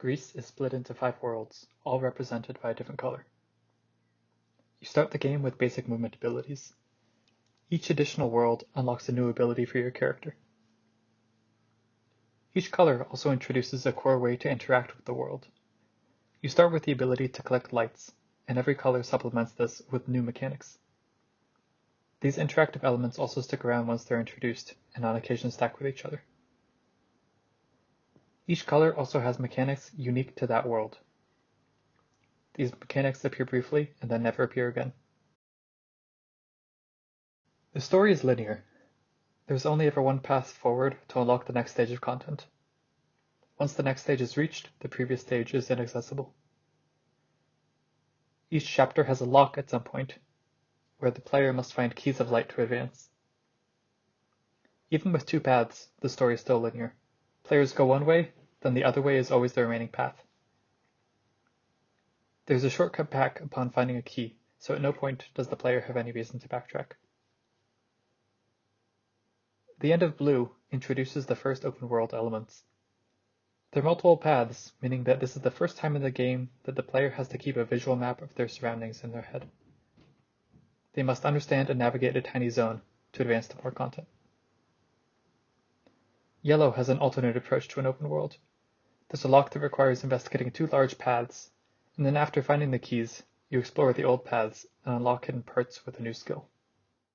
Gris is split into 5 worlds, all represented by a different color. You start the game with basic movement abilities. Each additional world unlocks a new ability for your character. Each color also introduces a core way to interact with the world. You start with the ability to collect lights, and every color supplements this with new mechanics. These interactive elements also stick around once they're introduced, and on occasion stack with each other. Each color also has mechanics unique to that world. These mechanics appear briefly and then never appear again. The story is linear. There's only ever one path forward to unlock the next stage of content. Once the next stage is reached, the previous stage is inaccessible. Each chapter has a lock at some point, where the player must find keys of light to advance. Even with 2 paths, the story is still linear. Players go one way, then the other way is always the remaining path. There's a shortcut back upon finding a key, so at no point does the player have any reason to backtrack. The end of Blue introduces the first open world elements. There are multiple paths, meaning that this is the first time in the game that the player has to keep a visual map of their surroundings in their head. They must understand and navigate a tiny zone to advance to more content. Yellow has an alternate approach to an open world. There's a lock that requires investigating 2 large paths, and then after finding the keys, you explore the old paths and unlock hidden parts with a new skill.